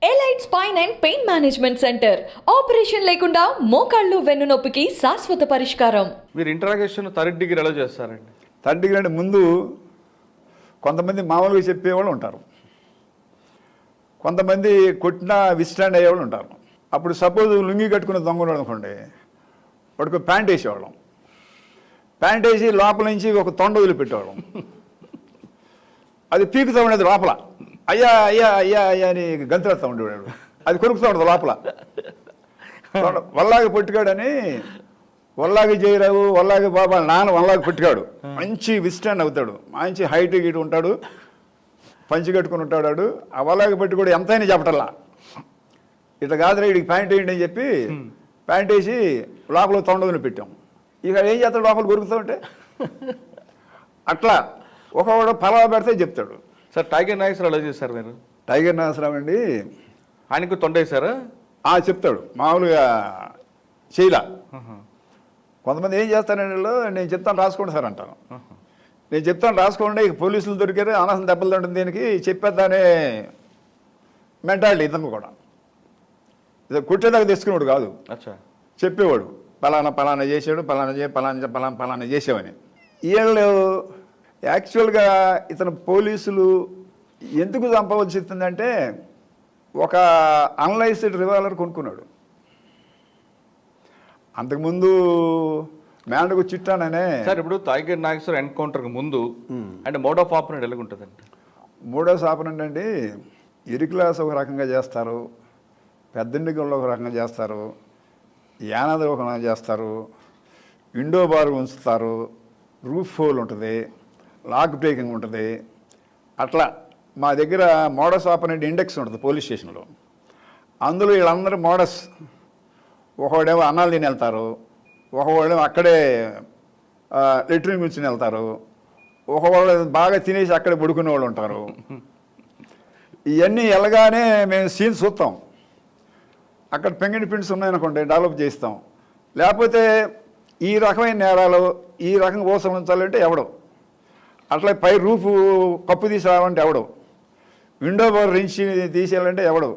Elite spine and pain management centre operation లేకుండా మోకాళ్ళు వెన్నునొప్పికి శాశ్వత పరిష్కారం. మీరు ఇంటరాగేషన్ థర్డ్ డిగ్రీ ఎలా చేస్తారండి? థర్డ్ డిగ్రీ అంటే ముందు కొంతమంది మామూలుగా చెప్పేవాళ్ళు ఉంటారు, కొంతమంది కొట్టినా విస్టాండ్ అయ్యేవాళ్ళు ఉంటారు. అప్పుడు సపోజ్ లుంగి కట్టుకున్న దొంగలు అనుకోండి, వాడికి ప్యాంట్ వేసేవాళ్ళం. ప్యాంట్ వేసి లోపల నుంచి ఒక తొండ వదిలిపెట్టేవాళ్ళం. అది పీకుతూ ఉండేది లోపల, అయ్యా అయ్యా అయ్యా అయ్యా అని గంతులేస్తూ ఉండేవాడు. అది కొరుకుతూ ఉండదు లోపల. వల్లాగి పొట్టిగాడని, వల్లాగి జయరావు వల్లాగి బాబా నాన్న వల్లాగి పొట్టిగాడు, మంచి విస్టాండ్ అవుతాడు, మంచి హైట్ గీటు ఉంటాడు, పంచి కట్టుకుని ఉంటాడు. వాడు ఆ వల్లాగి పట్టి కూడా ఎంతైనా చెప్పటల్లా, ఇట్లా కాదురా వీడికి ప్యాంట్ వేయండి అని చెప్పి ప్యాంట్ వేసి లోపల తొండని పెట్టాం. ఇక ఏం చేస్తాడు, లోపల కొరుకుతూ ఉంటే అట్లా ఒకవాడు పలావ పెడితే చెప్తాడు. సార్ టైగర్ నాగేశ్వరరావు ఎలా చేశారు మీరు? టైగర్ నాగేశ్వరరావు అండి, ఆయనకు తొండేశారా? చెప్తాడు మామూలుగా చేయలా. కొంతమంది ఏం చేస్తానండి, నేను చెప్తాను రాసుకోండి సార్ అంటాను. నేను చెప్తాను రాసుకోండి, ఇక పోలీసులు దొరికారు అనవసరం దెబ్బలు తింటుంది దీనికి చెప్పేద్దానే మెంటాలిటీ. ఇతను కూడా కుట్టేదాకా తెచ్చుకునేవాడు కాదు, చెప్పేవాడు పలానా పలానా చేసాడు, పలానా చేసావని. వీళ్ళు యాక్చువల్గా ఇతను పోలీసులు ఎందుకు చంపవలసి వస్తుందంటే, ఒక అన్లైస్డ్ రివాల్వర్ కొనుక్కున్నాడు. అంతకుముందు మేండకు చిట్టాననే. సార్ ఇప్పుడు టైగర్ నాగేశ్వర ఎన్కౌంటర్కి ముందు అంటే మోడ్ ఆఫ్ ఆపరెంట్ ఎలా ఉంటుందండి? మోడ్ ఆఫ్ ఆపరెంట్ అండి, ఇరుక్లాస్ ఒక రకంగా చేస్తారు, పెద్దండిగంలో ఒక రకంగా చేస్తారు, యానాది ఒక రకంగా చేస్తారు, విండో బార్ ఉంచుతారు, రూఫ్ హోల్ ఉంటుంది, లాక్ బ్రేకింగ్ ఉంటుంది. అట్లా మా దగ్గర మోడస్ ఆపరెంట్ ఇండెక్స్ ఉంటుంది పోలీస్ స్టేషన్లో. అందులో వీళ్ళందరూ మోడస్, ఒకవాడేమో అన్నాలు తిని వెళ్తారు, ఒకవాడేమో అక్కడే లెట్రిన్ కూర్చుని వెళ్తారు, ఒకవాడు బాగా తినేసి అక్కడే పడుకునే వాళ్ళు ఉంటారు. ఇవన్నీ వెళ్ళగానే మేము సీన్స్ చూస్తాం. అక్కడ పెంగిడి ప్రింట్స్ ఉన్నాయనుకోండి డెవలప్ చేస్తాం. లేకపోతే ఈ రకమైన నేరాలు ఈ రకంగా ఓసం ఉంచాలంటే ఎవడు, అట్లా పై రూఫ్ కప్పు తీసుకురావాలంటే ఎవడు, విండో బోర్ రించి తీసేయాలంటే ఎవడు.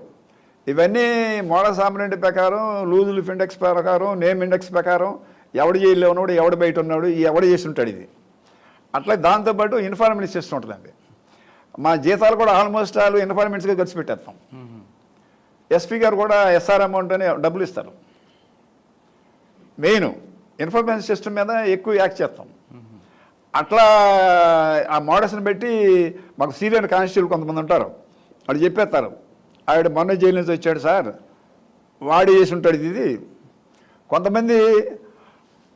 ఇవన్నీ మోడస్ ఆపరెంట్ ప్రకారం, లూజ్ లిఫ్ ఇండెక్స్ ప్రకారం, నేమ్ ఇండెక్స్ ప్రకారం ఎవడు జైల్లో ఉన్నాడు, ఎవడు బయట ఉన్నాడు, ఎవడు చేసి ఉంటాడు ఇది. అట్లా దాంతోపాటు ఇన్ఫార్మేషన్ సిస్టమ్ ఉంటుందండి. మా జీతాలు కూడా ఆల్మోస్ట్ ఆల్ ఇన్ఫార్మేషన్స్గా ఖర్చు పెట్టేస్తాం. ఎస్పీ గారు కూడా ఎస్ఆర్ అమౌంట్ అని డబ్బులు ఇస్తారు. మెయిన్ ఇన్ఫర్మేషన్ సిస్టమ్ మీద ఎక్కువ యాక్ట్ చేస్తాం. అట్లా ఆ మోడల్స్ని బట్టి మాకు సీనియర్ కానిస్టేబుల్ కొంతమంది ఉంటారు, వాడు చెప్పేస్తారు, ఆవిడ మొన్న జైలు నుంచి వచ్చాడు సార్, వాడు చేసి ఉంటాడు ఇది. కొంతమంది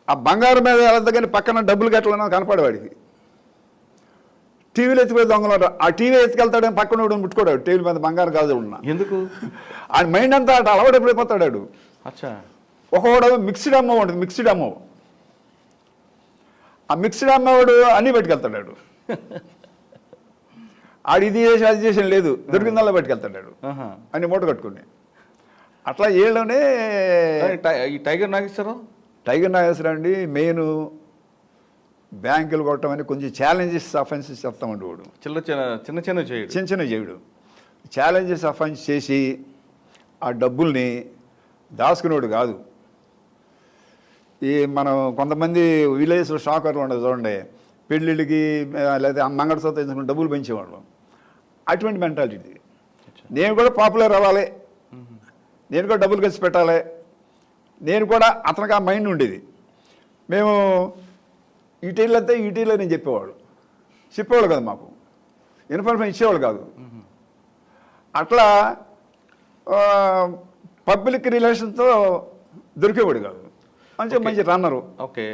ఆ బంగారం మీద వెళ్తా కానీ పక్కన డబ్బులు కట్టాలన్నా కనపడేవాడికి. టీవీలో ఎత్తిపోయి దొంగలు, ఆ టీవీ ఎత్తుకెళ్తాడు, పక్కన ముట్టుకోడాడు టీవీ మీద బంగారం కాదు ఉన్నా. ఎందుకు? ఆయన మైండ్ అంతా అటు అలవాటు ఎప్పుడైపోతాడు. ఒకవాడు మిక్స్డ్ అమ్మ ఉంటుంది, మిక్స్డ్ అమ్మ. ఆ మిక్స్డ్ అమ్మవాడు అన్నీ పట్టుకెళ్తాడు. ఆడు ఇది చేసి అది చేసి లేదు, దొరికిందల్లా పట్టుకెళ్తాడు అన్ని మూట కట్టుకుని. అట్లా ఏళ్ళనే టైగర్ నాగేశ్వరరావు అండి మెయిన్ బ్యాంకులు కొట్టడం అని కొంచెం ఛాలెంజెస్ అఫెన్సెస్ చేస్తామండి. వాడు చిన్న చేయడు, ఛాలెంజెస్ అఫెన్స్ చేసి ఆ డబ్బుల్ని దాచుకునేవాడు కాదు. ఈ మనం కొంతమంది విలేజ్లో షాకర్లు ఉండదు చూడండి, పెళ్ళిళ్ళకి లేదా మంగళసూత్రం తెచ్చుకుని డబ్బులు పెంచేవాళ్ళు. అటువంటి మెంటాలిటీ. నేను కూడా పాపులర్ అవ్వాలి, నేను కూడా డబ్బులు ఖర్చు పెట్టాలి, నేను కూడా అతనికి ఆ మైండ్ ఉండేది. మేము ఈటీలు అంతే ఈటీలో నేను చెప్పేవాళ్ళు కదా, మాకు ఇన్ఫర్మేషన్ ఇచ్చేవాళ్ళు కాదు. అట్లా పబ్లిక్ రిలేషన్తో దొరికేవాడు కాదు. మంచి రన్నరు. ఓకే.